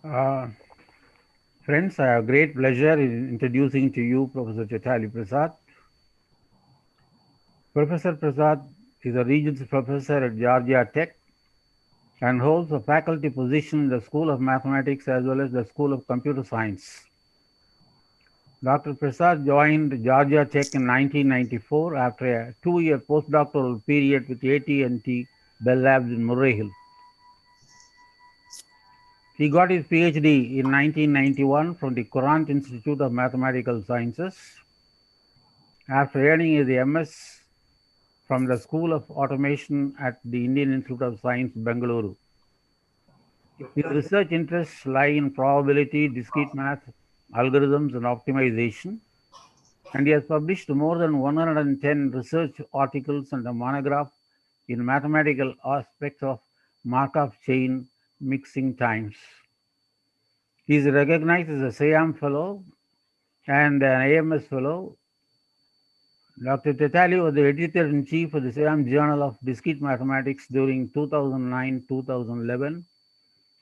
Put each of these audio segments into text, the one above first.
Uh, Friends, I have great pleasure in introducing to you Professor TETALI PRASAD. Professor Prasad is a Regents Professor at Georgia Tech and holds a faculty position in the School of Mathematics as well as the School of Computer Science. Dr. Prasad joined Georgia Tech in 1994 after a two-year postdoctoral period with AT&T Bell Labs in Murray Hill. He got his PhD in 1991 from the Courant Institute of Mathematical Sciences. After earning his MS from the School of Automation at the Indian Institute of Science, Bengaluru. His research interests lie in probability, discrete math, algorithms, and optimization, and he has published more than 110 research articles and a monograph in mathematical aspects of Markov chain mixing times. He is recognized as a SIAM Fellow and an AMS Fellow. Dr. TETALI was the editor-in-chief of the SIAM Journal of Discrete Mathematics during 2009-2011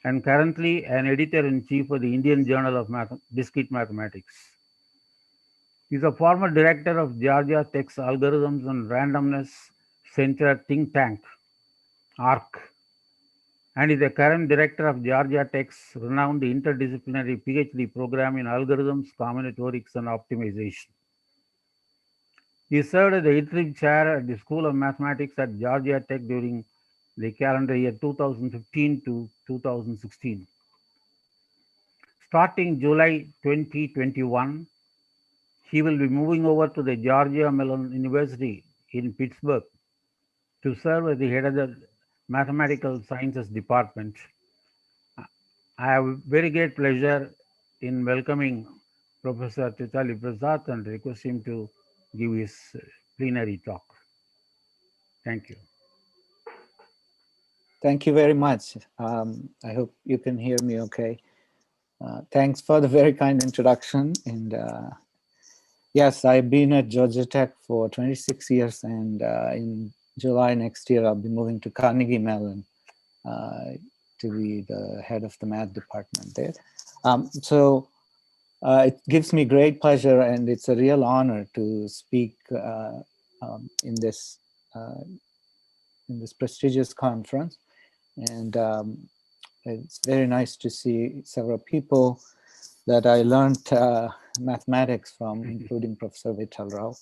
and currently an editor-in-chief of the Indian Journal of Discrete Mathematics. He is a former director of Georgia Tech's Algorithms and Randomness Center think tank, ARC, and is the current director of Georgia Tech's renowned interdisciplinary PhD program in algorithms, combinatorics, and optimization. He served as the interim chair at the School of Mathematics at Georgia Tech during the calendar year 2015 to 2016. Starting July 2021, he will be moving over to the Georgia Mellon University in Pittsburgh to serve as the head of the Mathematical Sciences Department. I have very great pleasure in welcoming Professor TETALI PRASAD and request him to give his plenary talk. Thank you. Thank you very much. I hope you can hear me okay. Thanks for the very kind introduction. And yes, I've been at Georgia Tech for 26 years, and in July next year, I'll be moving to Carnegie Mellon to be the head of the math department there. So it gives me great pleasure, and it's a real honor to speak in this prestigious conference. And it's very nice to see several people that I learned mathematics from, including Professor Vital Rao.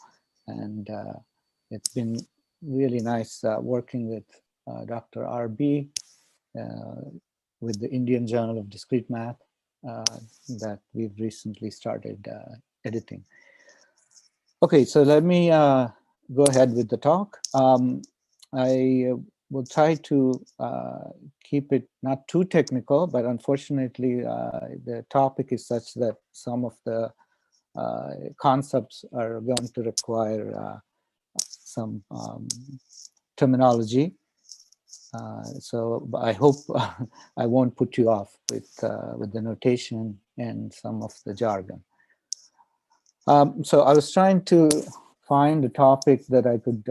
And it's been really nice working with Dr. RB with the Indian Journal of Discrete Math that we've recently started editing. Okay, so let me go ahead with the talk. I will try to keep it not too technical, but unfortunately, the topic is such that some of the concepts are going to require some terminology. So I hope I won't put you off with the notation and some of the jargon. So I was trying to find a topic that I could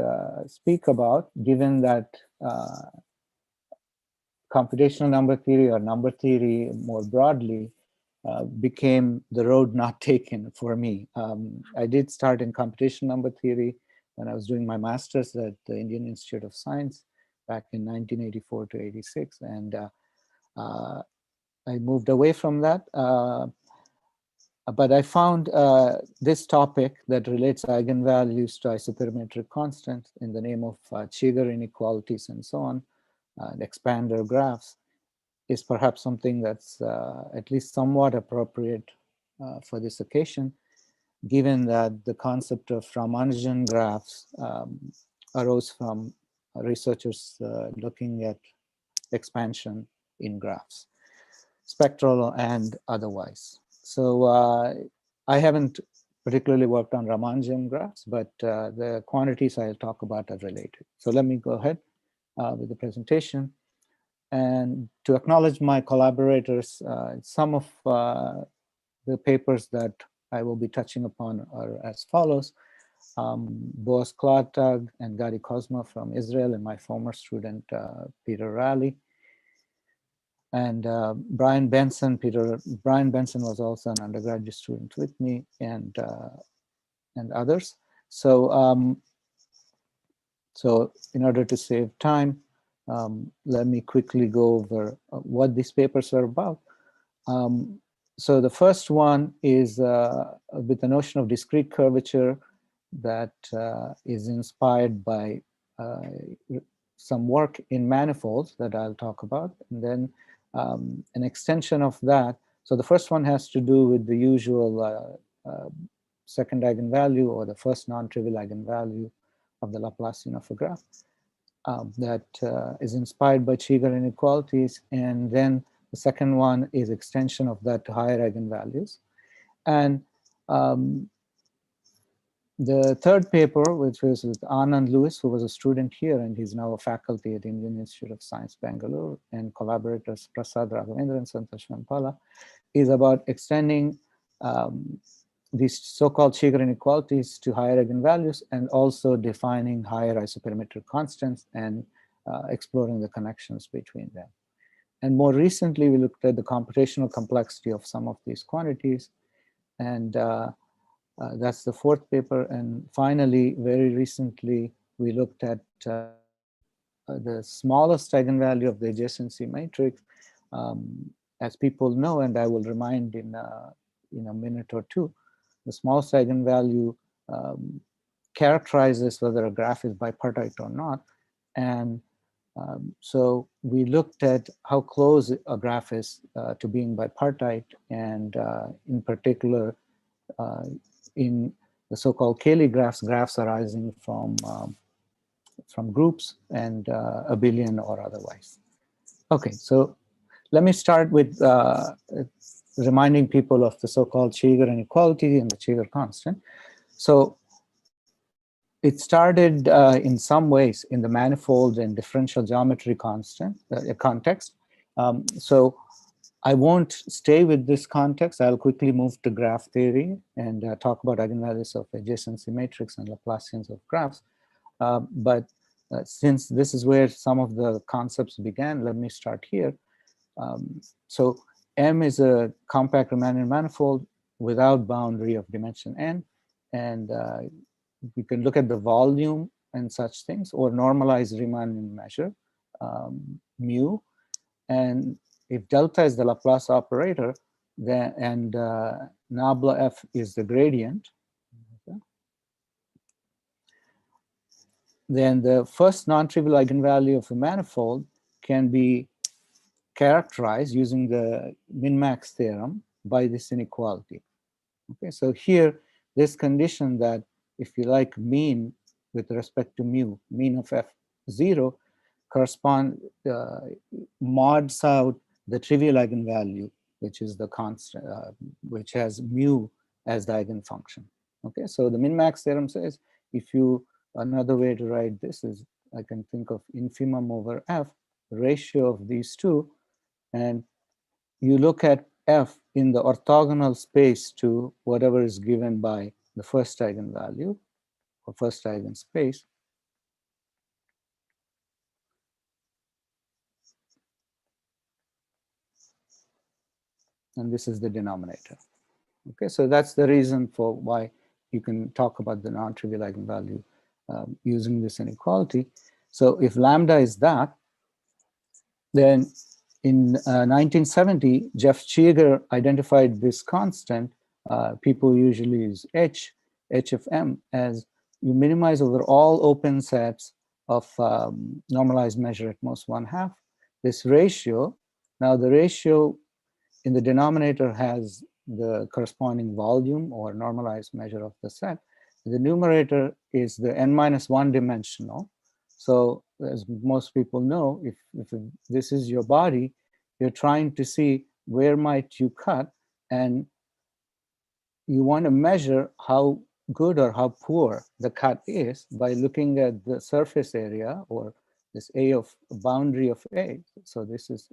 speak about, given that computational number theory or number theory more broadly became the road not taken for me. I did start in computational number theory when I was doing my master's at the Indian Institute of Science back in 1984 to 86. And I moved away from that. But I found this topic that relates eigenvalues to isoperimetric constants in the name of Cheeger inequalities and so on, and expander graphs, is perhaps something that's at least somewhat appropriate for this occasion, given that the concept of Ramanujan graphs arose from researchers looking at expansion in graphs, spectral and otherwise. So I haven't particularly worked on Ramanujan graphs, but the quantities I'll talk about are related. So let me go ahead with the presentation. And to acknowledge my collaborators, some of the papers that I will be touching upon are as follows. Boaz Klartag and Gadi Kozma from Israel, and my former student, Peter Raleigh. And Brian Benson was also an undergraduate student with me, and others. So so in order to save time, let me quickly go over what these papers are about. So the first one is with the notion of discrete curvature that is inspired by some work in manifolds that I'll talk about, and then an extension of that. So the first one has to do with the usual second eigenvalue, or the first non-trivial eigenvalue of the Laplacian of a graph that is inspired by Cheeger inequalities. And then the second one is extension of that to higher eigenvalues. And the third paper, which was with Anand Lewis, who was a student here, and he's now a faculty at Indian Institute of Science, Bangalore, and collaborators Prasad, Raghavendra, and Santosh Venkpala, is about extending these so-called Cheeger inequalities to higher eigenvalues, and also defining higher isoperimetric constants and exploring the connections between them. And more recently, we looked at the computational complexity of some of these quantities, and that's the fourth paper. And finally, very recently, we looked at the smallest eigenvalue of the adjacency matrix. As people know, and I will remind in a minute or two, the smallest eigenvalue characterizes whether a graph is bipartite or not. And so we looked at how close a graph is to being bipartite, and in particular, in the so-called CAYLEY graphs arising from groups and abelian or otherwise. Okay, so let me start with reminding people of the so-called Cheeger inequality and the Cheeger constant. So it started in some ways in the manifold and differential geometry context. So I won't stay with this context. I'll quickly move to graph theory and talk about eigenvalues of adjacency matrix and Laplacians of graphs. But since this is where some of the concepts began, let me start here. So M is a compact Riemannian manifold without boundary of dimension n, and we can look at the volume and such things, or normalize Riemannian measure, mu, and if delta is the Laplace operator, then and nabla f is the gradient, okay, then the first non-trivial eigenvalue of a manifold can be characterized using the min-max theorem by this inequality. Okay, so here, this condition that if you like mean with respect to mu, mean of f0, correspond mods out the trivial eigenvalue, which is the constant, which has mu as the eigenfunction. Okay, so the min-max theorem says, if you, another way to write this is, I can think of infimum over f, ratio of these two, and you look at f in the orthogonal space to whatever is given by the first eigenvalue or first eigenspace. And this is the denominator. Okay, so that's the reason for why you can talk about the non-trivial eigenvalue using this inequality. So if lambda is that, then in 1970, Jeff Cheeger identified this constant. People usually use h of m, as you minimize over all open sets of normalized measure at most 1/2. This ratio, now the ratio in the denominator has the corresponding volume or normalized measure of the set. The numerator is the n-1 dimensional. So as most people know, if this is your body, you're trying to see where might you cut, and you want to measure how good or how poor the cut is by looking at the surface area, or this A of boundary of A. So this is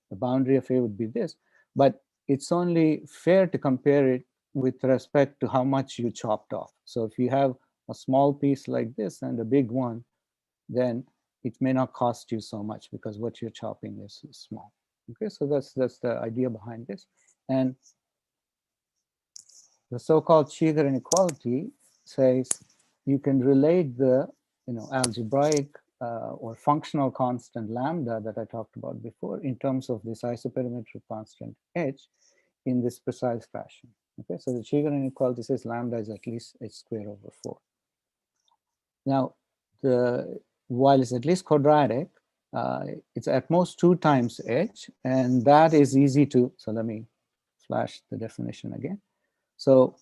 the boundary of A would be this, but it's only fair to compare it with respect to how much you chopped off. So if you have a small piece like this and a big one, then it may not cost you so much because what you're chopping is small. Okay, so that's the idea behind this. And the so-called Cheeger inequality says you can relate the algebraic or functional constant lambda that I talked about before in terms of this isoperimetric constant h in this precise fashion. Okay, so the Cheeger inequality says lambda is at least h squared over 4. Now, while it's at least quadratic, it's at most 2 times h, and that is easy to, so let me flash the definition again. So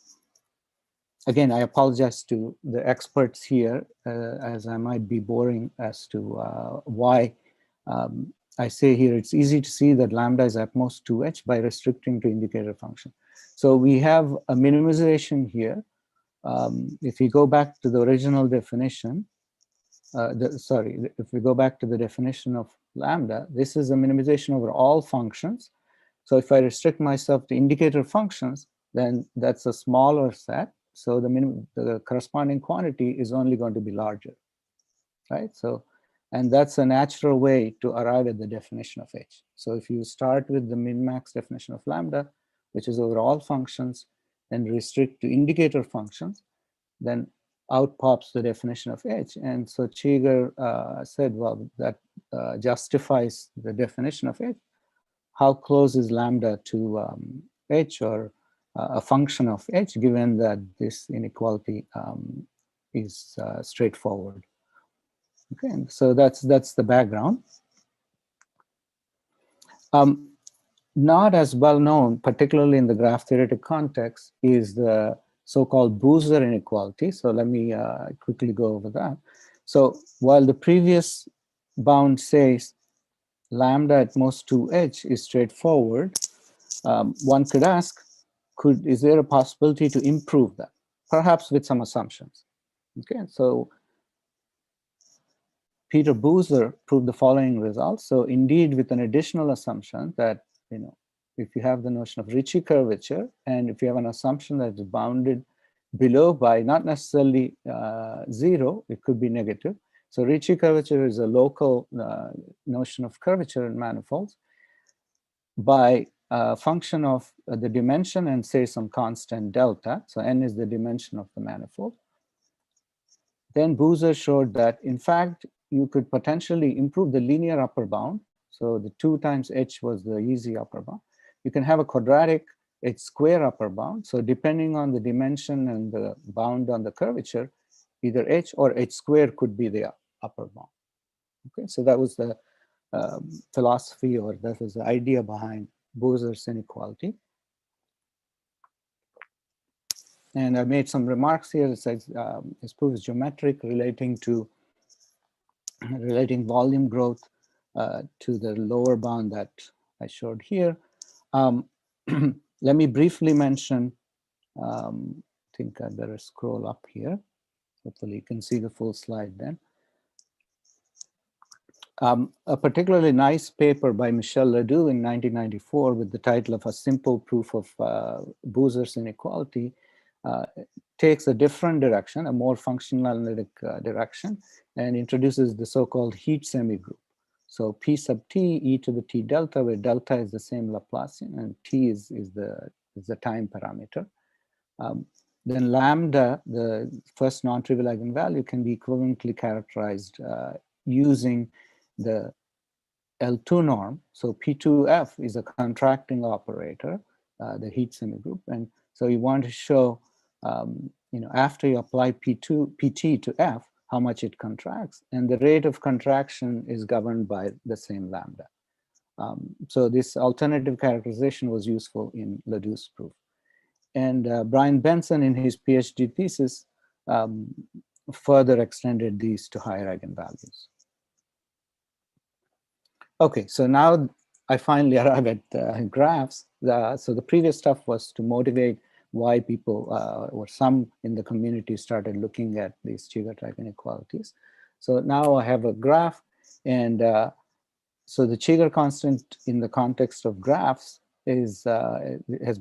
again, I apologize to the experts here, as I might be boring as to why I say here it's easy to see that lambda is at most 2h by restricting to indicator function. So we have a minimization here. If we go back to the original definition, if we go back to the definition of lambda, this is a minimization over all functions. So if I restrict myself to indicator functions, then that's a smaller set. So the corresponding quantity is only going to be larger, right? So, and that's a natural way to arrive at the definition of h. So if you start with the min-max definition of lambda, which is over all functions, and restrict to indicator functions, then out pops the definition of h. And so Cheeger said, well, that justifies the definition of h. How close is lambda to h, or a function of h, given that this inequality is straightforward? Okay, and so that's the background. Not as well known, particularly in the graph theoretic context, is the so-called Boozer inequality. So let me quickly go over that. So while the previous bound says lambda at most 2h is straightforward, one could ask, is there a possibility to improve that? Perhaps with some assumptions. Okay, so Peter Boozer proved the following results. So indeed, with an additional assumption that, if you have the notion of Ricci curvature, and if you have an assumption that is bounded below by not necessarily 0, it could be negative. So Ricci curvature is a local notion of curvature in manifolds by a function of the dimension and say some constant delta. So n is the dimension of the manifold. Then Boozer showed that, in fact, you could potentially improve the linear upper bound. So the 2 times h was the easy upper bound. You can have a quadratic h square upper bound. So depending on the dimension and the bound on the curvature, either h or h square could be the upper bound. Okay, so that was the philosophy, or that was the idea behind Boozer's inequality. And I made some remarks here. It says this proof is geometric, relating volume growth to the lower bound that I showed here. Let me briefly mention, I think I better scroll up here. Hopefully you can see the full slide then. A particularly nice paper by Michel Ledoux in 1994 with the title of A Simple Proof of Boozer's Inequality takes a different direction, a more functional analytic direction, and introduces the so-called heat semigroup. So P sub t, e to the t delta, where delta is the same Laplacian and t is the time parameter. Then lambda, the first non-trivial eigenvalue, can be equivalently characterized using the L2 norm. So P2F is a contracting operator, the heat semigroup. And so you want to show, after you apply PT to F, how much it contracts. And the rate of contraction is governed by the same lambda. So this alternative characterization was useful in Ledoux's proof. And Brian Benson, in his PhD thesis, further extended these to higher eigenvalues. Okay, so now I finally arrive at graphs. So the previous stuff was to motivate why people or some in the community started looking at these Cheeger-type inequalities. So now I have a graph, and so the Cheeger constant in the context of graphs has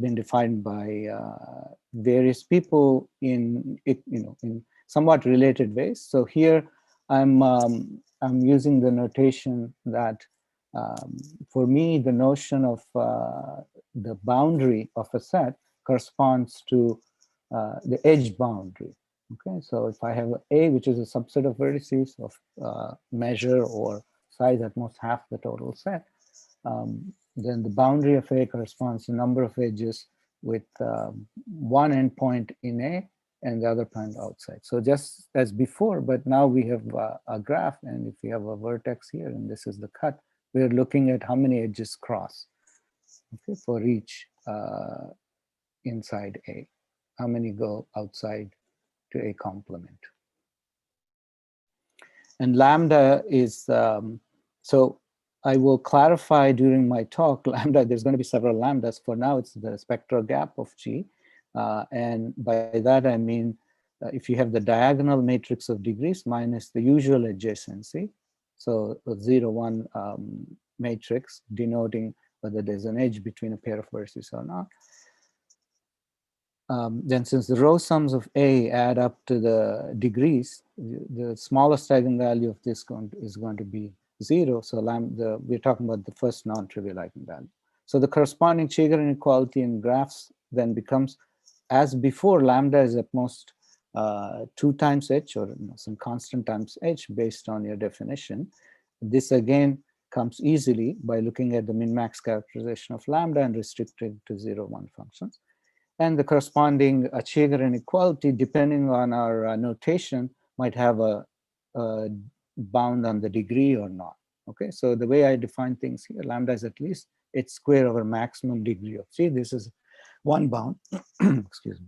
been defined by various people in somewhat related ways. So here I'm using the notation that For me, the notion of the boundary of a set corresponds to the edge boundary. Okay, so if I have A, which is a subset of vertices of measure or size at most half the total set, then the boundary of A corresponds to number of edges with one endpoint in A and the other point outside. So just as before, but now we have a graph, and if we have a vertex here, and this is the cut, we're looking at how many edges cross, okay, for each inside A, how many go outside to A complement. And lambda is, so I will clarify during my talk, lambda, there's going to be several lambdas. For now, it's the spectral gap of G. And by that, I mean, if you have the diagonal matrix of degrees minus the usual adjacency, so a 0, 1 matrix denoting whether there's an edge between a pair of vertices or not, then since the row sums of A add up to the degrees, the smallest eigenvalue of this is going to be 0. So we're talking about the first non-trivial eigenvalue. So the corresponding Cheeger inequality in graphs then becomes, as before, lambda is at most 2 times h, or some constant times h based on your definition. This again comes easily by looking at the min-max characterization of lambda and restricted to 0, 1 functions. And the corresponding Cheeger inequality, depending on our notation, might have a bound on the degree or not. Okay, so the way I define things here, lambda is at least its square over maximum degree of G. This is one bound. Excuse me.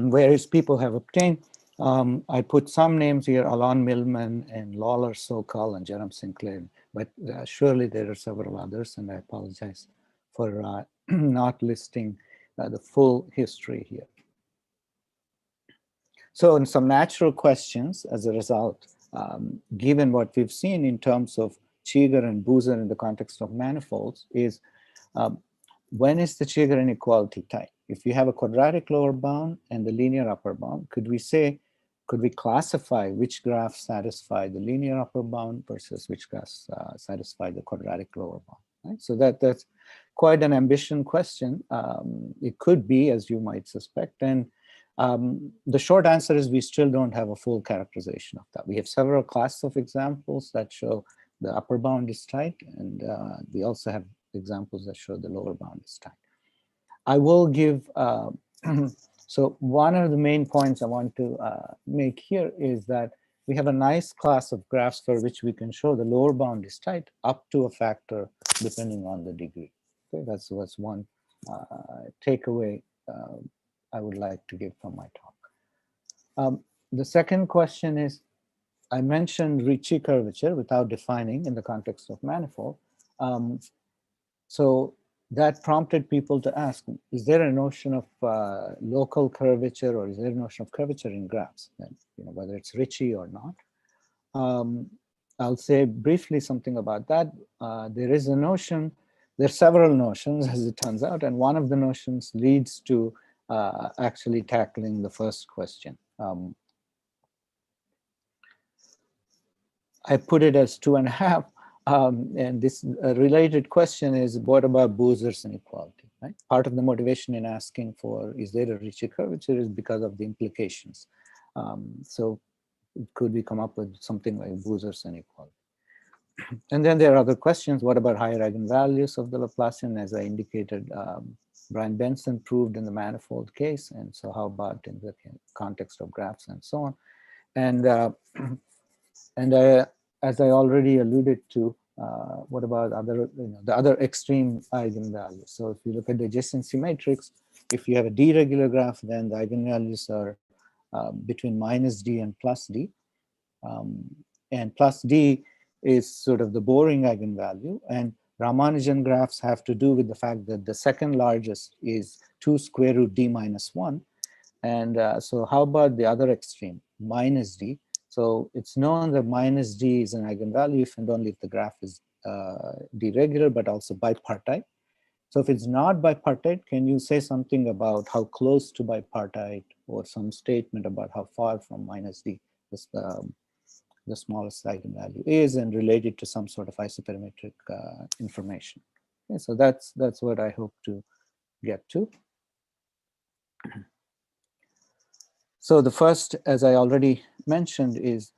Whereas people have obtained, I put some names here: Alon Millman and Lawler Sokal and Jerome Sinclair, but surely there are several others, and I apologize for not listing the full history here. So in some natural questions as a result, given what we've seen in terms of Cheeger and Boozer in the context of manifolds, is when is the Cheeger inequality tight? If you have a quadratic lower bound and the linear upper bound, could we classify which graphs satisfy the linear upper bound versus which graphs satisfy the quadratic lower bound? Right? So that's quite an ambition question. It could be, as you might suspect, and the short answer is we still don't have a full characterization of that. We have several classes of examples that show the upper bound is tight, and we also have examples that show the lower bound is tight. I will give, so one of the main points I want to make here is that we have a nice class of graphs for which we can show the lower bound is tight up to a factor depending on the degree. Okay, that's one takeaway I would like to give from my talk. The second question is, I mentioned Ricci curvature without defining in the context of manifold. So that prompted people to ask, is there a notion of local curvature, or is there a notion of curvature in graphs, and, whether it's Ricci or not? I'll say briefly something about that. There is a notion, there are several notions as it turns out, and one of the notions leads to actually tackling the first question. I put it as 2.5. And this related question is, what about Boozer's inequality? Right? Part of the motivation in asking for, is there a Ricci curvature, is because of the implications. So could we come up with something like Boozer's inequality? And then there are other questions. What about higher eigenvalues of the Laplacian? As I indicated, Brian Benson proved in the manifold case. And so how about in the context of graphs and so on? And as I already alluded to, what about other, the other extreme eigenvalues? So if you look at the adjacency matrix, if you have a D regular graph, then the eigenvalues are between minus D and plus D. And plus D is sort of the boring eigenvalue. And Ramanujan graphs have to do with the fact that the second largest is 2 square root D minus 1. And so how about the other extreme, minus D? So it's known that minus D is an eigenvalue if and only if the graph is deregular, but also bipartite. So if it's not bipartite, can you say something about how close to bipartite, or some statement about how far from minus D this the smallest eigenvalue is and relate it to some sort of isoperimetric information. Okay, so that's what I hope to get to. So the first, as I already mentioned, is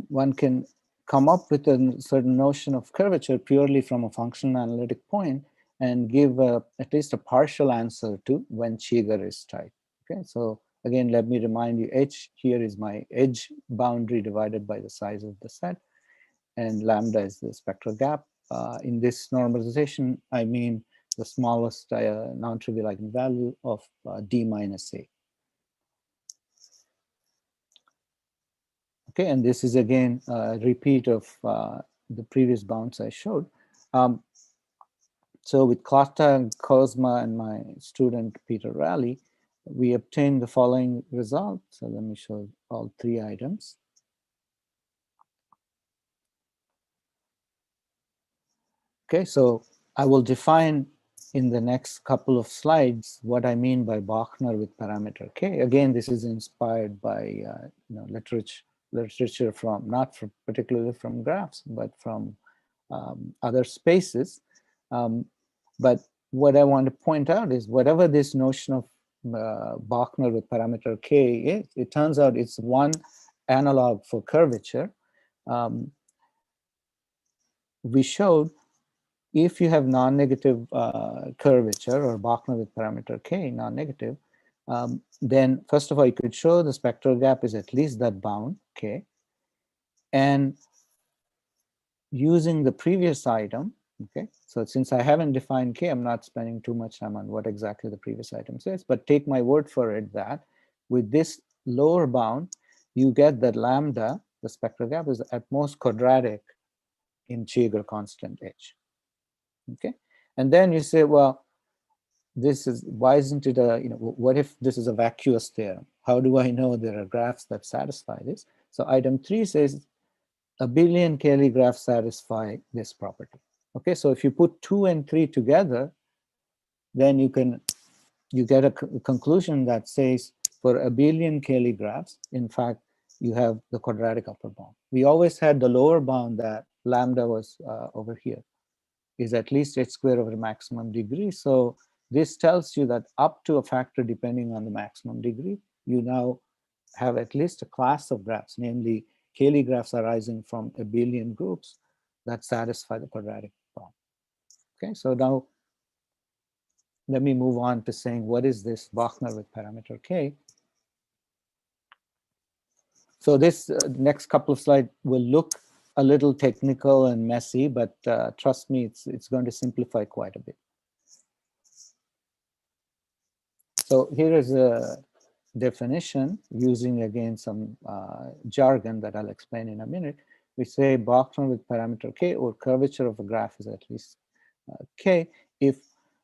one can come up with a certain notion of curvature purely from a functional analytic point and give at least a partial answer to when Cheeger is tight. Okay, so again, let me remind you, H here is my edge boundary divided by the size of the set, and lambda is the spectral gap. In this normalization, I mean the smallest non-trivial eigenvalue of D minus A. Okay, and this is again a repeat of the previous bounds I showed. So with Costa, Cosma, and my student Peter Raleigh, we obtained the following result. So let me show all three items. Okay, so I will define in the next couple of slides what I mean by Bachner with parameter K. Again, this is inspired by literature from, not from, particularly from graphs, but from other spaces. But what I want to point out is whatever this notion of Bachner with parameter K is, it turns out it's one analog for curvature. We showed if you have non-negative curvature or Bachner with parameter K, non-negative, then first of all, you could show the spectral gap is at least that bound, K. And using the previous item, okay, so since I haven't defined K, I'm not spending too much time on what exactly the previous item says, but take my word for it that with this lower bound, you get that lambda, the spectral gap, is at most quadratic in Cheeger constant H. Okay, and then you say, well, this is, why isn't it a, what if this is a vacuous theorem? How do I know there are graphs that satisfy this? So item 3 says a billion Cayley graphs satisfy this property. Okay, so if you put 2 and 3 together, then you get a conclusion that says for a billion Cayley graphs, in fact, you have the quadratic upper bound. We always had the lower bound that lambda was over here, is at least h squared over the maximum degree. So this tells you that up to a factor depending on the maximum degree, you now have at least a class of graphs, namely Cayley graphs arising from a billion groups that satisfy the quadratic bound. Okay, so now let me move on to saying what is this Bachner with parameter K. So this next couple of slides will look a little technical and messy, but trust me, it's going to simplify quite a bit. So here is a definition using again some jargon that I'll explain in a minute. We say Bachner with parameter K, or curvature of a graph is at least K.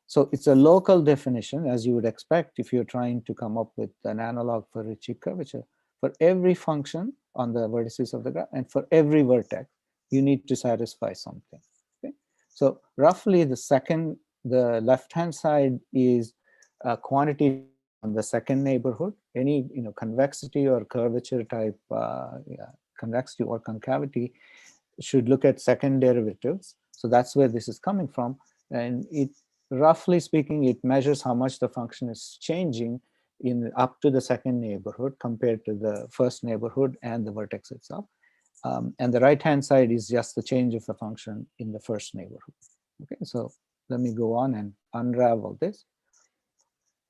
So it's a local definition, as you would expect if you're trying to come up with an analog for Ricci curvature. For every function on the vertices of the graph and for every vertex, you need to satisfy something. Okay? So roughly the left-hand side is a quantity depending on the second neighborhood. Any convexity or curvature type, convexity or concavity should look at second derivatives. So that's where this is coming from. And it, roughly speaking, it measures how much the function is changing in up to the second neighborhood compared to the first neighborhood and the vertex itself. And the right-hand side is just the change of the function in the first neighborhood. Okay, so let me go on and unravel this.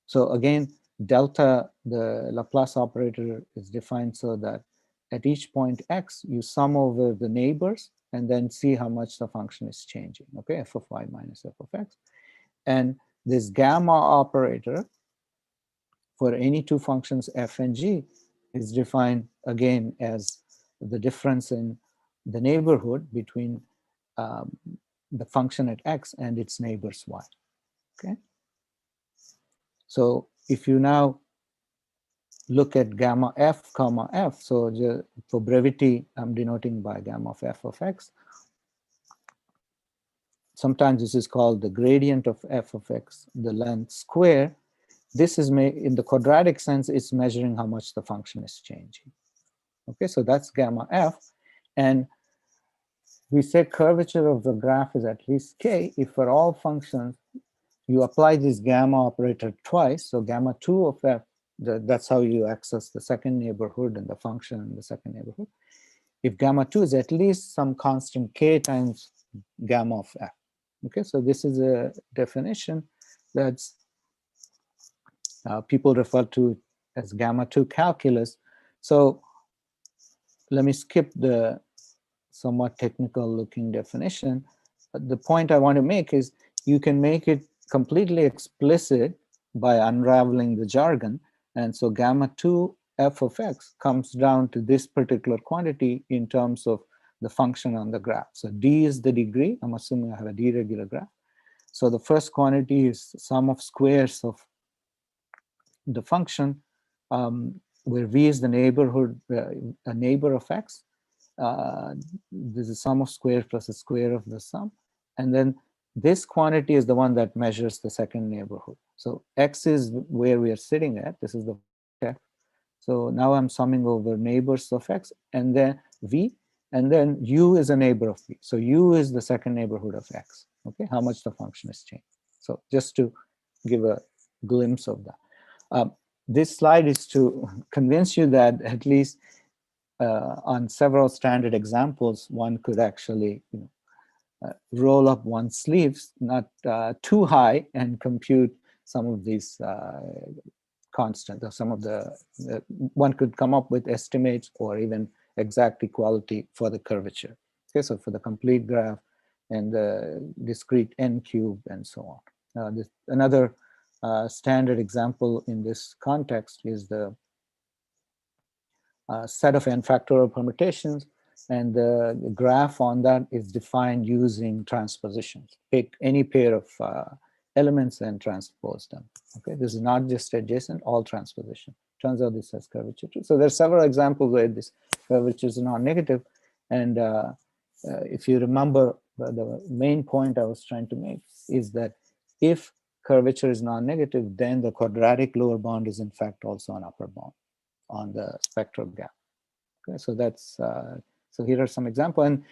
So again, delta, the Laplace operator, is defined so that at each point x, you sum over the neighbors and then see how much the function is changing. Okay, f of y minus f of x. And this gamma operator for any two functions f and g is defined again as the difference in the neighborhood between the function at x and its neighbors y. Okay, so if you now look at gamma f comma f, so for brevity I'm denoting by gamma of f of x. Sometimes this is called the gradient of f of x, the length square. This is in the quadratic sense, it's measuring how much the function is changing. Okay, so that's gamma f. And we say curvature of the graph is at least k if for all functions you apply this gamma operator twice. So gamma 2 of f, that's how you access the second neighborhood and the function in the second neighborhood. If gamma 2 is at least some constant k times gamma of f. Okay, so this is a definition that's people refer to as gamma 2 calculus. So let me skip the somewhat technical looking definition. The point I want to make is you can make it completely explicit by unraveling the jargon. And so gamma 2 f of x comes down to this particular quantity in terms of the function on the graph. So d is the degree. I'm assuming I have a d regular graph. So the first quantity is sum of squares of the function, where v is the neighborhood, a neighbor of x. This is sum of squares plus the square of the sum. And then this quantity is the one that measures the second neighborhood. So x is where we are sitting at. This is the x. So now I'm summing over neighbors of x and then v, and then u is a neighbor of v. So u is the second neighborhood of x. Okay, how much the function is changed. So just to give a glimpse of that. This slide is to convince you that at least on several standard examples, one could actually roll up one's sleeves, not too high, and compute some of these constants, or some of the, one could come up with estimates or even exact equality for the curvature. Okay, so for the complete graph and the discrete n cube and so on. Another standard example in this context is the set of n factorial permutations, and the graph on that is defined using transpositions. Pick any pair of elements and transpose them. Okay, this is not just adjacent, all transposition. Turns out this has curvature too. So there are several examples where this curvature is non-negative, and if you remember, the main point I was trying to make is that if curvature is non-negative, then the quadratic lower bound is in fact also an upper bound on the spectral gap. Okay, so that's so here are some examples, and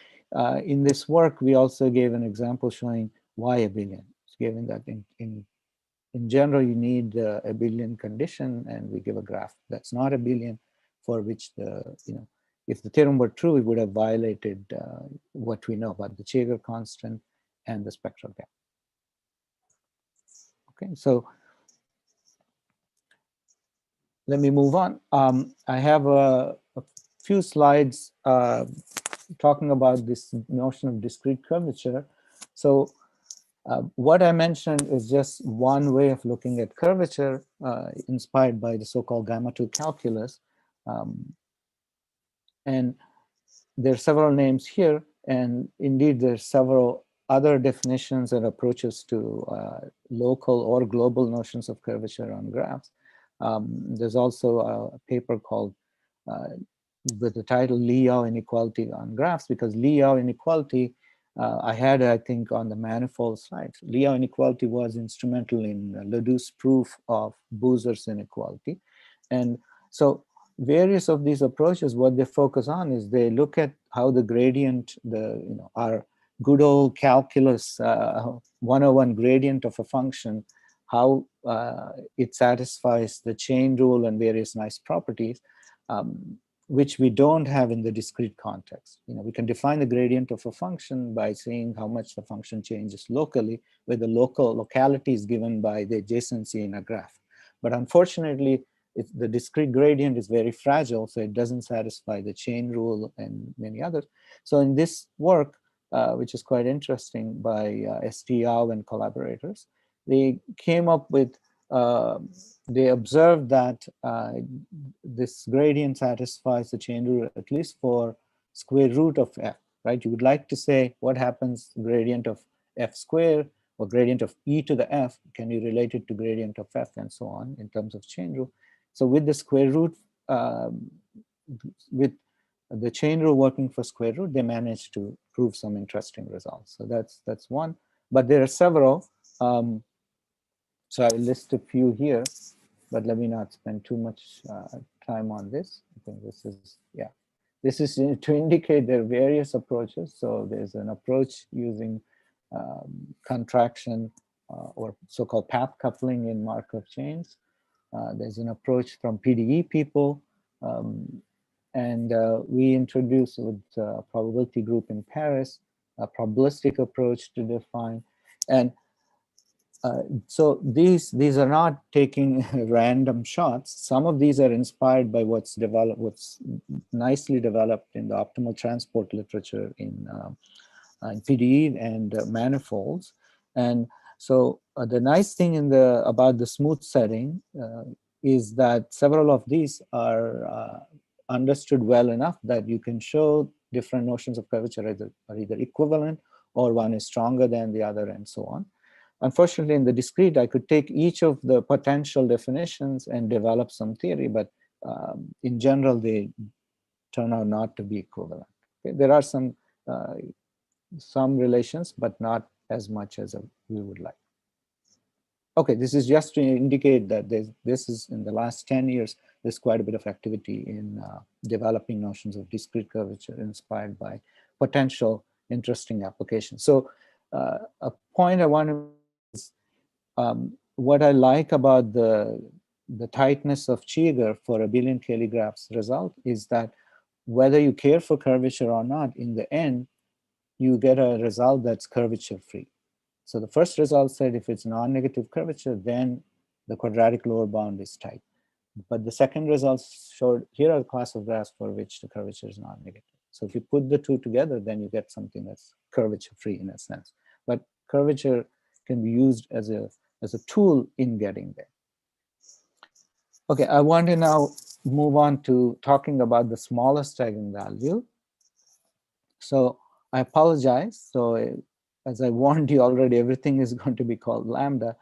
in this work we also gave an example showing why abelian. It's given that in general you need a abelian condition, and we give a graph that's not abelian, for which the if the theorem were true, it would have violated what we know about the Cheeger constant and the spectral gap. Okay, so let me move on. I have a few slides talking about this notion of discrete curvature. So what I mentioned is just one way of looking at curvature, inspired by the so-called gamma 2 calculus. And there are several names here, and indeed there are several other definitions and approaches to local or global notions of curvature on graphs. There's also a paper called with the title Liao inequality on graphs, because Liao inequality I had, I think, on the manifold slides. Liao inequality was instrumental in Ledoux's proof of Booser's inequality. And so various of these approaches, what they focus on is they look at how the gradient, our good old calculus 101 gradient of a function, how it satisfies the chain rule and various nice properties, which we don't have in the discrete context. We can define the gradient of a function by saying how much the function changes locally, where the locality is given by the adjacency in a graph. But unfortunately, the discrete gradient is very fragile, so it doesn't satisfy the chain rule and many others. So in this work, which is quite interesting, by S.T. Yao and collaborators, they came up with, they observed that this gradient satisfies the chain rule at least for square root of f, right? You would like to say what happens gradient of f squared or gradient of e to the f, can you relate it to gradient of f and so on in terms of chain rule? So with the square root, with the chain rule working for square root, they managed to prove some interesting results. So that's one, but there are several. So I will list a few here, but let me not spend too much time on this. I think this is, yeah. This is to indicate there are various approaches. So there's an approach using contraction or so-called path coupling in Markov chains. There's an approach from PDE people. And we introduced with a probability group in Paris, a probabilistic approach to define. And so these are not taking random shots. Some of these are inspired by what's nicely developed in the optimal transport literature in PDE and manifolds. And so the nice thing about the smooth setting is that several of these are understood well enough that you can show different notions of curvature are either equivalent or one is stronger than the other and so on. Unfortunately, in the discrete, I could take each of the potential definitions and develop some theory, but in general, they turn out not to be equivalent. Okay? There are some relations, but not as much as we would like. Okay, this is just to indicate that this is in the last 10 years, there's quite a bit of activity in developing notions of discrete curvature inspired by potential interesting applications. So a point I want to is what I like about the tightness of Cheeger for abelian Cayley graphs result is that whether you care for curvature or not, in the end, you get a result that's curvature free. So the first result said if it's non-negative curvature, then the quadratic lower bound is tight. But the second result showed here are the class of graphs for which the curvature is non-negative. So if you put the two together, then you get something that's curvature free in a sense. But curvature can be used as a tool in getting there. Okay, I want to now move on to talking about the smallest eigenvalue. So I apologize. So as I warned you already, everything is going to be called lambda.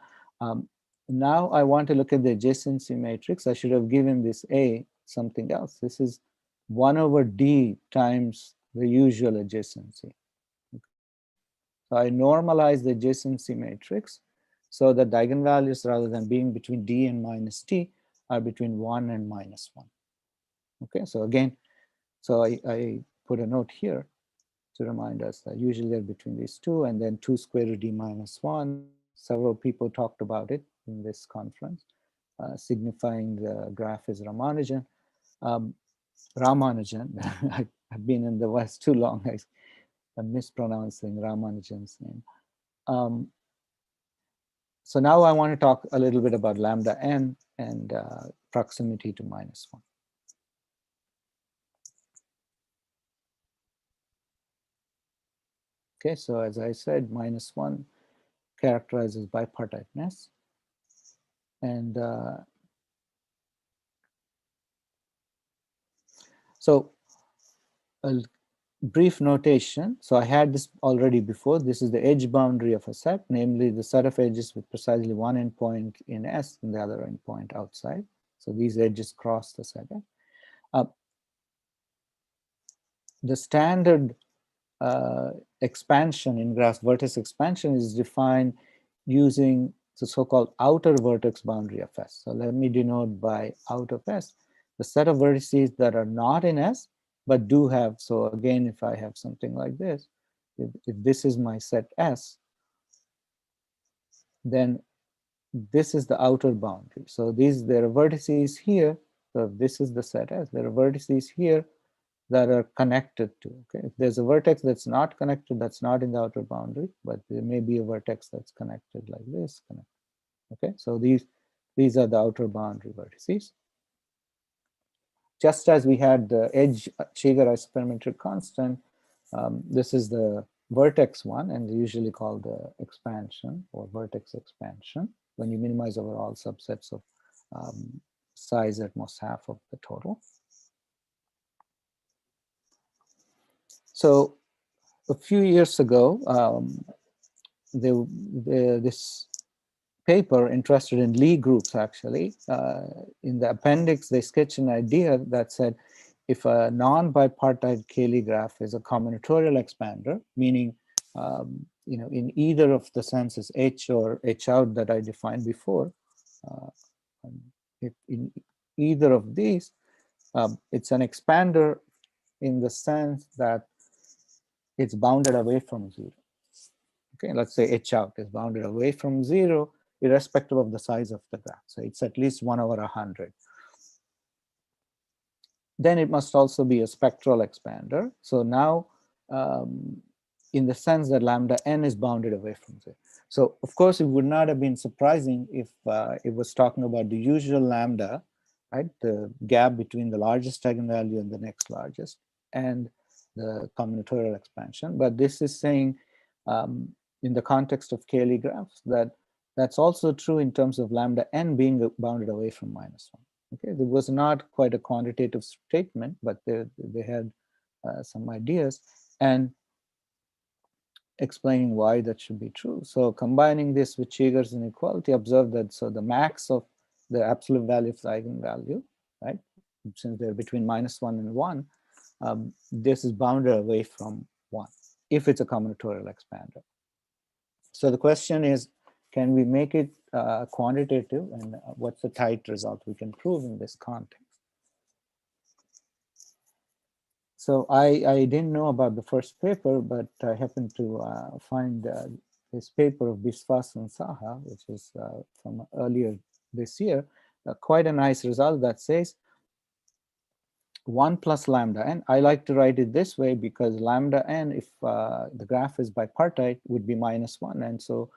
Now I want to look at the adjacency matrix. I should have given this A something else. This is 1 over D times the usual adjacency. So I normalize the adjacency matrix so that the eigenvalues, rather than being between D and minus T, are between 1 and minus 1. Okay, so again, so I put a note here to remind us that usually they're between these two, and then 2 square root D minus 1. Several people talked about it in this conference, signifying the graph is Ramanujan. Ramanujan, I've been in the West too long, I'm mispronouncing Ramanujan's name. So now I want to talk a little bit about lambda n and proximity to minus 1. Okay, so as I said, minus 1 characterizes bipartiteness. And so a brief notation. So I had this already before. This is the edge boundary of a set, namely the set of edges with precisely one endpoint in S and the other endpoint outside. So these edges cross the set. The standard expansion in graphs, vertex expansion, is defined using the so-called outer vertex boundary of S. So let me denote by out of S the set of vertices that are not in S but do have. So again, if I have something like this, if this is my set S, then this is the outer boundary. So there are vertices here. So if this is the set S, there are vertices here that are connected to. Okay, if there's a vertex that's not connected, that's not in the outer boundary, but there may be a vertex that's connected like this. Okay, so these are the outer boundary vertices. Just as we had the edge Cheeger isoperimetric constant, this is the vertex one, and usually called the expansion or vertex expansion when you minimize over all subsets of size at most half of the total. So a few years ago, this paper interested in Lie groups, actually. In the appendix, they sketched an idea that said, if a non-bipartite Cayley graph is a combinatorial expander, meaning in either of the senses, H or H out that I defined before, if in either of these, it's an expander in the sense that it's bounded away from 0. Okay, let's say h out is bounded away from 0, irrespective of the size of the graph. So it's at least 1 over 100. Then it must also be a spectral expander. So now, in the sense that lambda n is bounded away from 0. So of course, it would not have been surprising if it was talking about the usual lambda, right? The gap between the largest eigenvalue and the next largest, and the combinatorial expansion. But this is saying, in the context of CAYLEY graphs, that that's also true in terms of lambda n being bounded away from -1. Okay, it was not quite a quantitative statement, but they had some ideas and explaining why that should be true. So combining this with Cheeger's inequality, observe that so the max of the absolute value of the eigenvalue, right, since they're between -1 and 1, this is bounded away from 1 if it's a combinatorial expander. So the question is, can we make it quantitative, and what's the tight result we can prove in this context? So I didn't know about the first paper, but I happened to find this paper of Biswas and Saha, which is from earlier this year, quite a nice result that says 1 plus lambda n. I like to write it this way because lambda n, if the graph is bipartite, would be -1. And so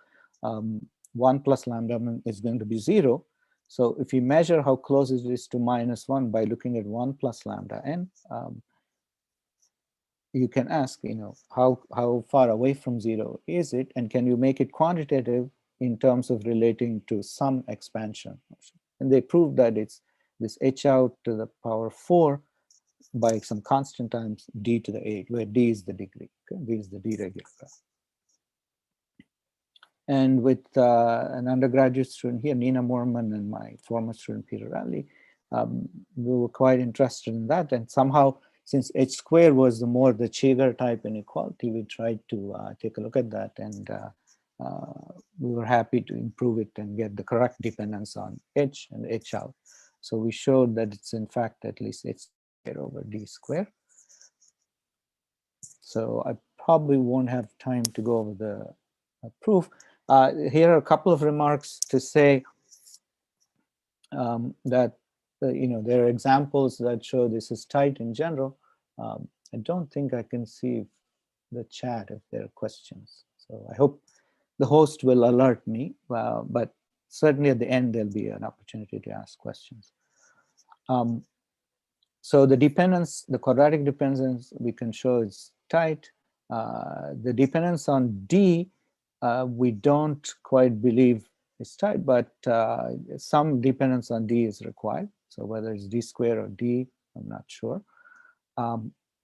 1 plus lambda n is going to be 0. So if you measure how close it is to -1 by looking at 1 plus lambda n, you can ask, how far away from 0 is it, and can you make it quantitative in terms of relating to some expansion? And they proved that it's this h out to the power 4 by some constant times d to the 8, where d is the degree. Okay? D is the d-regular graph. And with an undergraduate student here, Nina Moorman, and my former student, Peter Raleigh, we were quite interested in that. And somehow, since h squared was the Cheeger-type inequality, we tried to take a look at that, and we were happy to improve it and get the correct dependence on h and h out. So we showed that it's in fact at least h squared over d squared. So I probably won't have time to go over the proof. Here are a couple of remarks to say that there are examples that show this is tight in general. I don't think I can see the chat if there are questions. So I hope the host will alert me, but certainly at the end there'll be an opportunity to ask questions. So the dependence, the quadratic dependence, we can show is tight. The dependence on D, we don't quite believe is tight, but some dependence on D is required. So whether it's D squared or D, I'm not sure.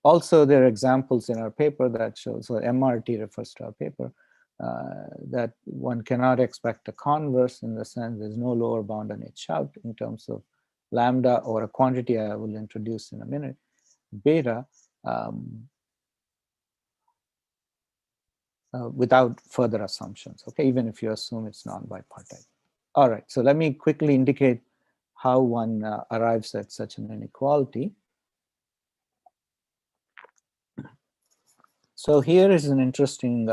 Also, there are examples in our paper that show, so MRT refers to our paper, that one cannot expect a converse in the sense there's no lower bound on h out in terms of lambda or a quantity I will introduce in a minute, beta, without further assumptions, okay, even if you assume it's non-bipartite. All right, so let me quickly indicate how one arrives at such an inequality. So here is an interesting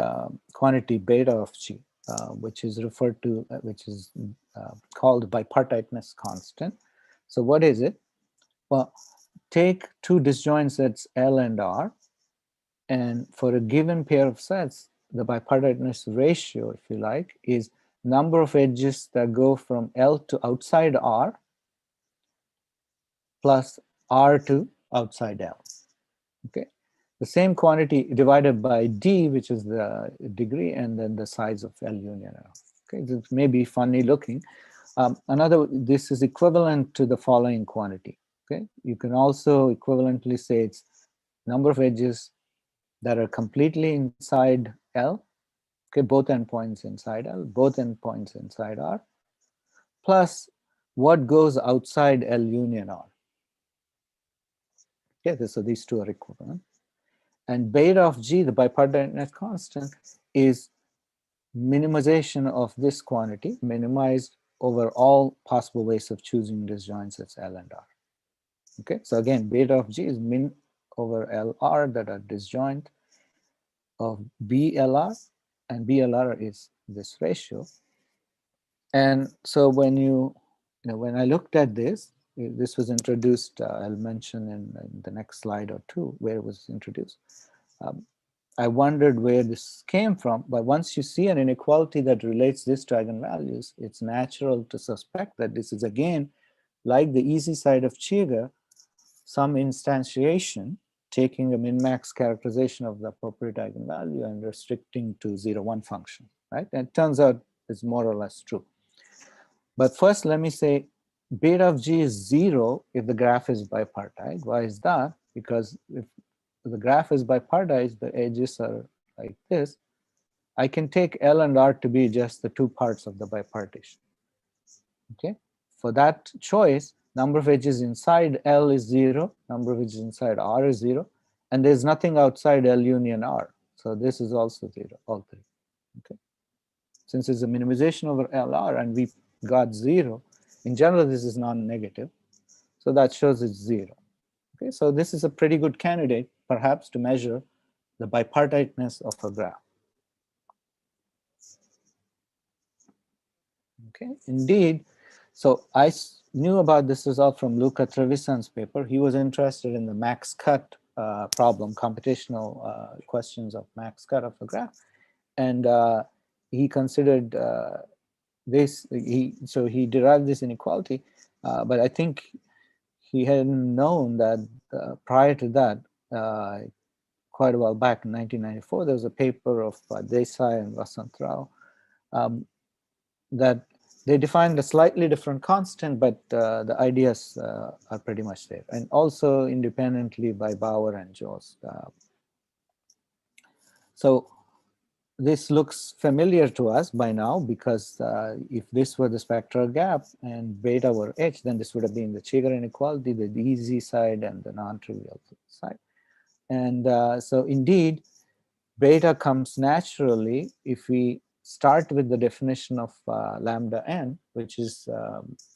quantity beta of G, which is referred to, which is called bipartiteness constant. So what is it? Well, take two disjoint sets L and R, and for a given pair of sets, the bipartiteness ratio, if you like, is number of edges that go from L to outside R plus R to outside L. Okay, the same quantity divided by D, which is the degree, and then the size of L union L. Okay, this may be funny looking. This is equivalent to the following quantity. Okay, you can also equivalently say it's number of edges that are completely inside L. Okay, both endpoints inside L, both endpoints inside R, plus what goes outside L union R. Okay, so these two are equivalent. And beta of G, the bipartiteness constant, is minimization of this quantity, minimized over all possible ways of choosing disjoint sets L and R. Okay, so again, beta of G is over LR that are disjoint of BLR, and BLR is this ratio. And so when when I looked at this, this was introduced, I'll mention in the next slide or two where it was introduced. I wondered where this came from, but once you see an inequality that relates this to eigenvalues, it's natural to suspect that this is again, like the easy side of Cheeger, some instantiation taking a min-max characterization of the appropriate eigenvalue and restricting to 0, 1 function, right? And it turns out it's more or less true. But first, let me say beta of G is 0 if the graph is bipartite. Why is that? Because if the graph is bipartite, the edges are like this, I can take L and R to be just the two parts of the bipartition. Okay, for that choice, number of edges inside L is 0, number of edges inside R is 0, and there's nothing outside L union R. So this is also 0, all three. Okay, since it's a minimization over LR and we got 0, in general this is non-negative, so that shows it's 0. Okay, so this is a pretty good candidate perhaps to measure the bipartiteness of a graph. Okay, indeed. So I knew about this result from Luca Trevisan's paper. He was interested in the max cut problem, computational questions of max cut of a graph, and he considered this. So he derived this inequality, but I think he hadn't known that prior to that, quite a while back in 1994, there was a paper of Desai and Vasantrao that they defined a slightly different constant, but the ideas are pretty much there, and also independently by Bauer and Jost. So this looks familiar to us by now, because if this were the spectral gap and beta were H, then this would have been the Cheeger inequality, the easy side and the non-trivial side. And so indeed, beta comes naturally if we start with the definition of lambda n, which is,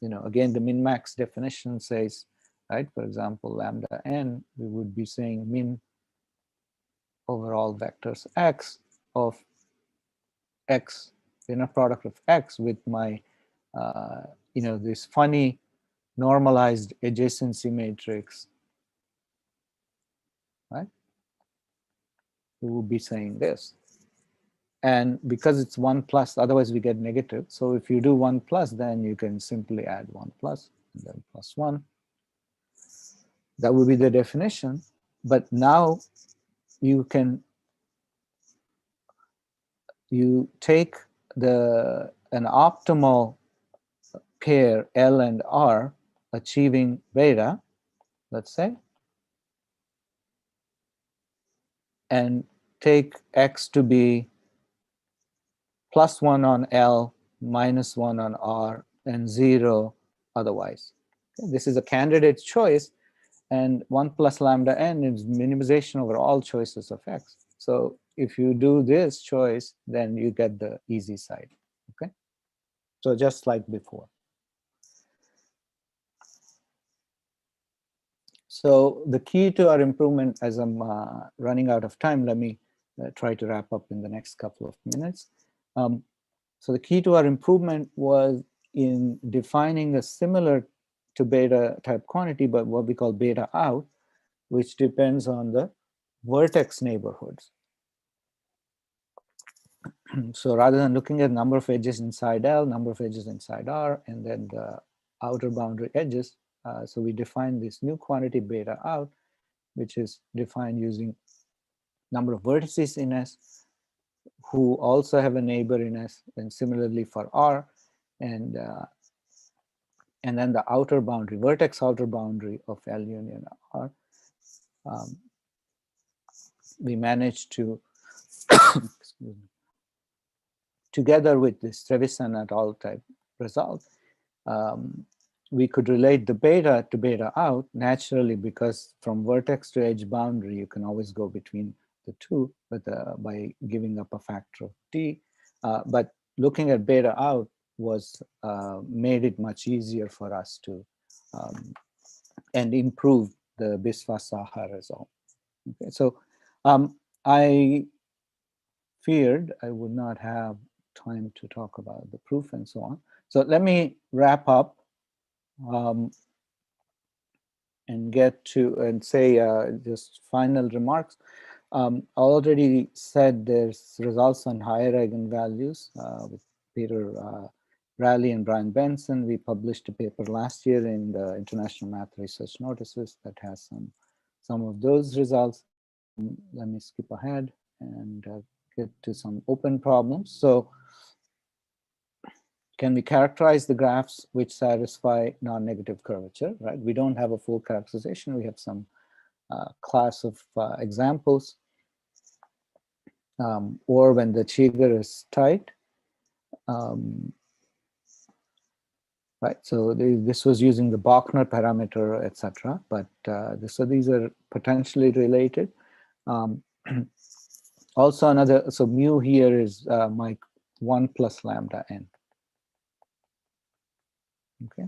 again, the min-max definition says, right, for example, lambda n, we would be saying min over all vectors x of x, inner product of x with my, this funny normalized adjacency matrix, right? We would be saying this. And because it's 1 plus, otherwise we get negative. So if you do 1 plus, then you can simply add 1 plus and then plus 1. That would be the definition. But now you take an optimal pair L and R achieving beta, let's say, and take X to be plus 1 on L, minus 1 on R, and 0 otherwise. Okay, this is a candidate choice, and 1 plus lambda n is minimization over all choices of X. So if you do this choice, then you get the easy side. Okay, so just like before. So the key to our improvement, as I'm running out of time, let me try to wrap up in the next couple of minutes. So the key to our improvement was in defining a similar to beta type quantity, but what we call beta out, which depends on the vertex neighborhoods. So rather than looking at number of edges inside L, number of edges inside R, and then the outer boundary edges, so we define this new quantity beta out, which is defined using number of vertices in S, who also have a neighbor in S, and similarly for R, and then the outer boundary, vertex outer boundary of L union R. We managed to, together with this Trevisan et al. Type result, we could relate the beta to beta out naturally, because from vertex to edge boundary, you can always go between the two, but by giving up a factor of t. But looking at beta out was made it much easier for us to and improve the Biswas-Saha result. Okay, so I feared I would not have time to talk about the proof and so on. So let me wrap up and get to and say just final remarks. I already said there's results on higher eigenvalues with Peter Raleigh and Brian Benson. We published a paper last year in the International Math Research Notices that has some of those results. Let me skip ahead and get to some open problems. So can we characterize the graphs which satisfy non-negative curvature, right? We don't have a full characterization. We have some class of examples. Or when the Cheeger is tight. Right, so this was using the Bachner parameter, etc. But so these are potentially related. Also another, so mu here is my 1 plus lambda n. Okay,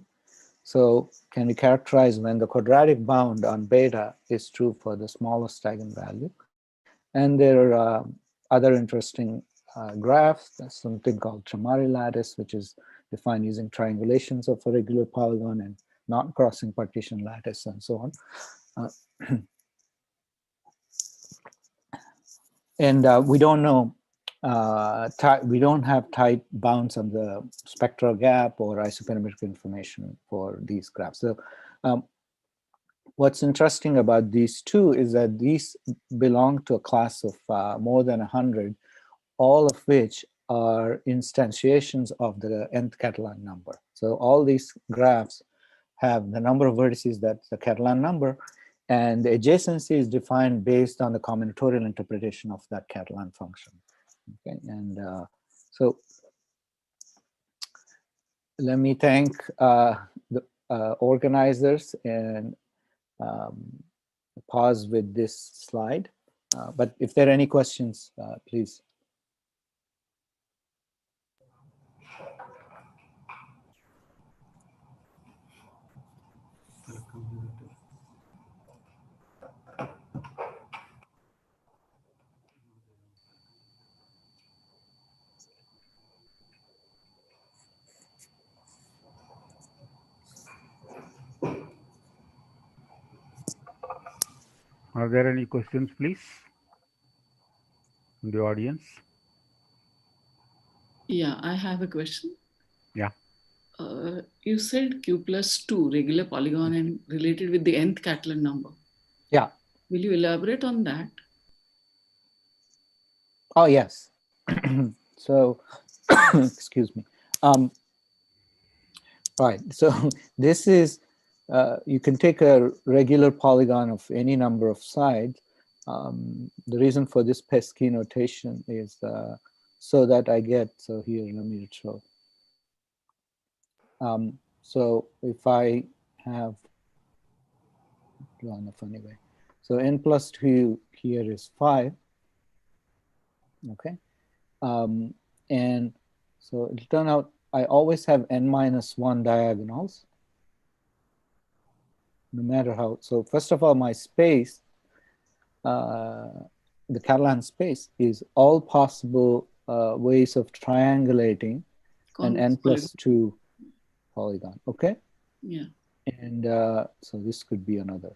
so can we characterize when the quadratic bound on beta is true for the smallest eigenvalue? And there are other interesting graphs. There's something called Tramari lattice, which is defined using triangulations of a regular polygon and not crossing partition lattice and so on. And we don't know, we don't have tight bounds on the spectral gap or isoperimetric information for these graphs. So what's interesting about these two is that these belong to a class of more than 100, all of which are instantiations of the nth Catalan number. So all these graphs have the number of vertices that's the Catalan number, and the adjacency is defined based on the combinatorial interpretation of that Catalan function. Okay, and so let me thank the organizers and pause with this slide. But if there are any questions, please. Are there any questions, please, from the audience? Yeah, I have a question. Yeah. You said Q plus 2 regular polygon and related with the nth Catalan number. Yeah. Will you elaborate on that? Oh, yes. So, excuse me. Right, so this is, you can take a regular polygon of any number of sides. The reason for this pesky notation is so that I get, so here, let me show. So if I have, drawn a funny way. So n plus 2 here is 5. Okay. And so it'll turn out I always have n minus 1 diagonals, no matter how. So first of all, my space, the Catalan space, is all possible ways of triangulating an n plus 2 polygon. Okay. Yeah. And so this could be another,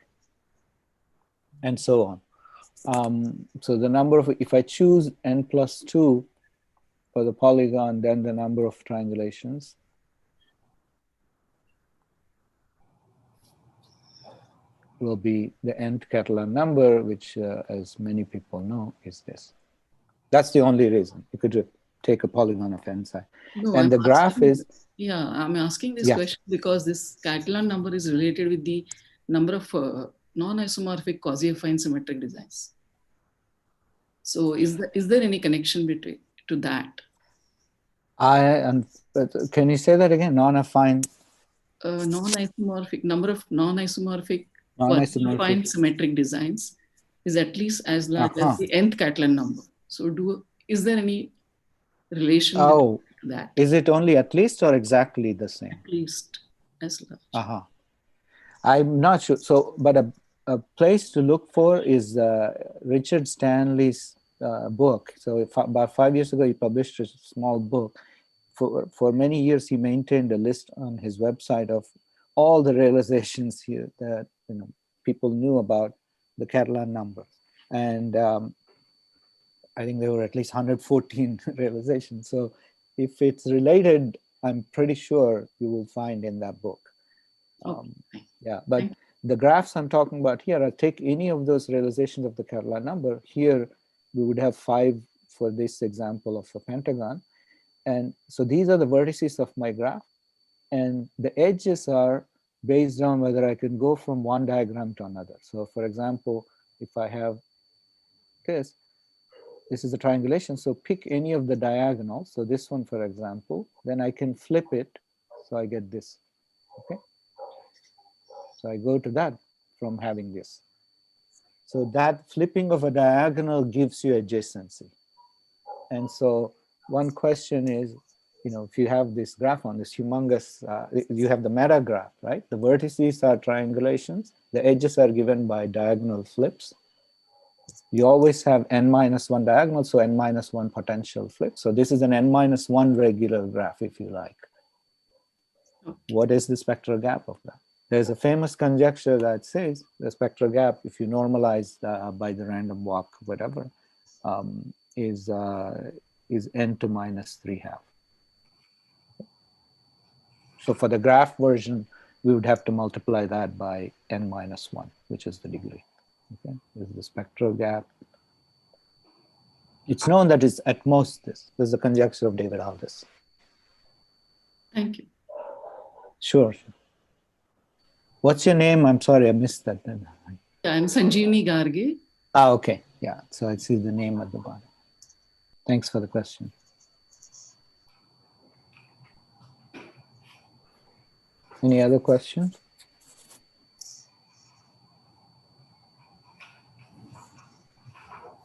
and so on. So the number of, if I choose n plus 2 for the polygon, then the number of triangulations will be the nth Catalan number, which, as many people know, is this. That's the only reason. You could take a polygon of n side. No, and the graph is... Yeah, I'm asking this question because this Catalan number is related with the number of non-isomorphic quasi-affine symmetric designs. So is there any connection to that? Can you say that again? Non-affine? Non-isomorphic, number of non-isomorphic quasi-affine symmetric designs is at least as large as the nth Catalan number. So is there any relation to that? Is it only at least or exactly the same? At least as large. I'm not sure. So, but a place to look for is Richard Stanley's book. So about 5 years ago, he published a small book. For many years, he maintained a list on his website of all the realizations here that people knew about the Catalan number. And I think there were at least 114 realizations. So if it's related, I'm pretty sure you will find in that book. Yeah, but the graphs I'm talking about here, I'll take any of those realizations of the Catalan number. Here, we would have 5 for this example of a pentagon. And so these are the vertices of my graph. And the edges are based on whether I can go from one diagram to another. So for example, if I have this is a triangulation. So pick any of the diagonals. So this one, for example, then I can flip it. So I get this, okay? So I go to that from having this. So that flipping of a diagonal gives you adjacency. And so one question is, if you have this graph on this humongous, you have the meta graph, right? The vertices are triangulations. The edges are given by diagonal flips. You always have n-1 diagonal, so n-1 potential flip. So this is an n-1 regular graph, if you like. What is the spectral gap of that? There's a famous conjecture that says the spectral gap, if you normalize by the random walk, whatever, is n to minus 3/2. So for the graph version, we would have to multiply that by n-1, which is the degree. Okay, this is the spectral gap. It's known that it's at most this. This is the conjecture of David Aldous. Thank you. Sure. What's your name? I'm sorry, I missed that. Yeah, I'm Sanjeevani Garge. Ah, okay. Yeah, so I see the name at the bottom. Thanks for the question. Any other questions?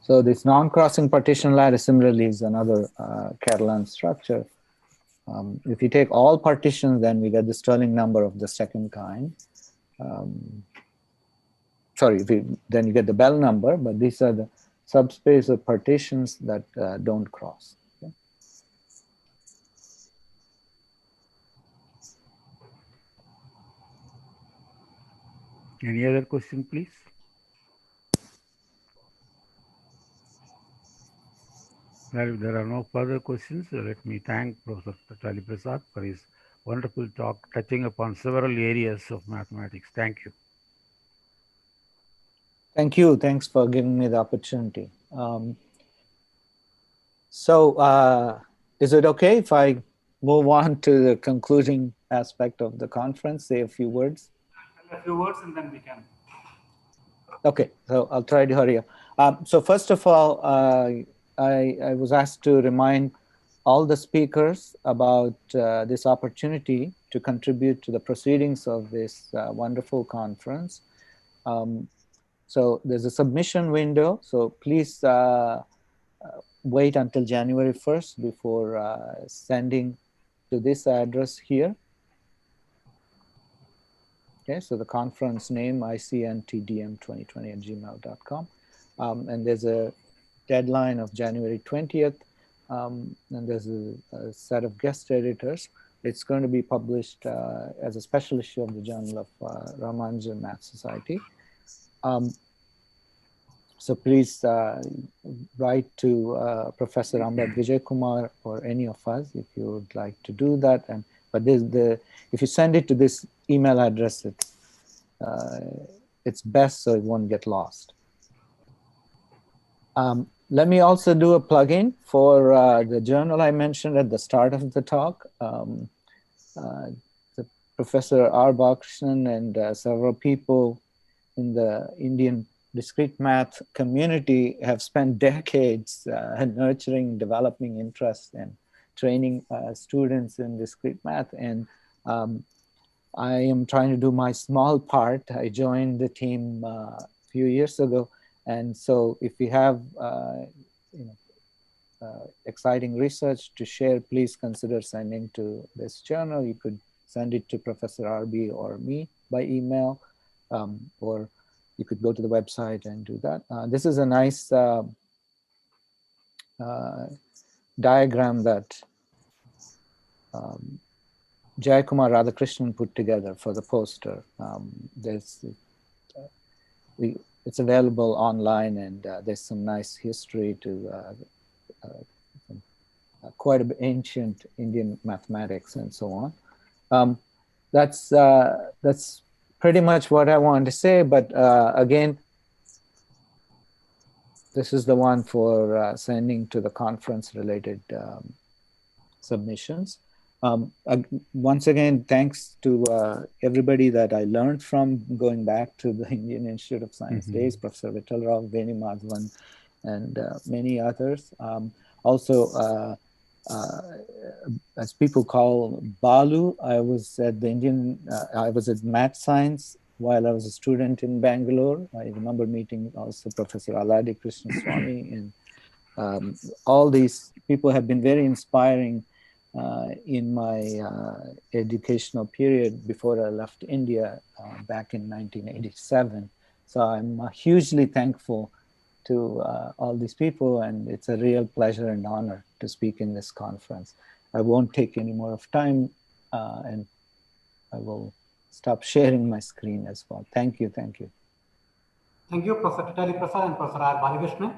So this non-crossing partition lattice similarly is another Catalan structure. If you take all partitions, then we get the Stirling number of the second kind. Sorry, then you get the Bell number, but these are the subspace of partitions that don't cross. Okay? Any other question, please? Well, if there are no further questions, let me thank Professor TETALI PRASAD for his wonderful talk touching upon several areas of mathematics. Thank you. Thank you. Thanks for giving me the opportunity. Is it okay if I move on to the concluding aspect of the conference, say a few words? A few words and then we can. Okay, so I'll try to hurry up. So first of all, I was asked to remind all the speakers about this opportunity to contribute to the proceedings of this wonderful conference. So there's a submission window, so please wait until January 1st before sending to this address here. Okay, so the conference name, ICNTDM2020@gmail.com. And there's a deadline of January 20th. And there's a set of guest editors. It's going to be published as a special issue of the Journal of Ramanujan Math Society. So please write to Professor Amrit Vijaykumar or any of us if you would like to do that. But if you send it to this email address, it's best so it won't get lost. Let me also do a plug-in for the journal I mentioned at the start of the talk. Professor R. Balakrishnan and several people in the Indian discrete math community have spent decades nurturing, developing interest and training students in discrete math. And I am trying to do my small part. I joined the team a few years ago. And so if you have exciting research to share, please consider sending to this journal. You could send it to Professor RB or me by email, or you could go to the website and do that. This is a nice diagram that Jayakumar Radhakrishnan put together for the poster. It's available online, and there's some nice history to quite a bit ancient Indian mathematics and so on. That's pretty much what I wanted to say. But again, this is the one for sending to the conference-related submissions. Once again, thanks to everybody that I learned from going back to the Indian Institute of Science days, Professor Vittal Rao, Veni Madhavan, and many others. Also, as people call Balu, I was at the I was at Math Science while I was a student in Bangalore. I remember meeting also Professor Aladi Krishnaswamy, and all these people have been very inspiring in my educational period before I left India back in 1987. So I'm hugely thankful to all these people, and it's a real pleasure and honor to speak in this conference. I won't take any more of time, and I will stop sharing my screen as well. Thank you, thank you. Thank you, Professor TETALI Prasad and Professor R. Balakrishnan.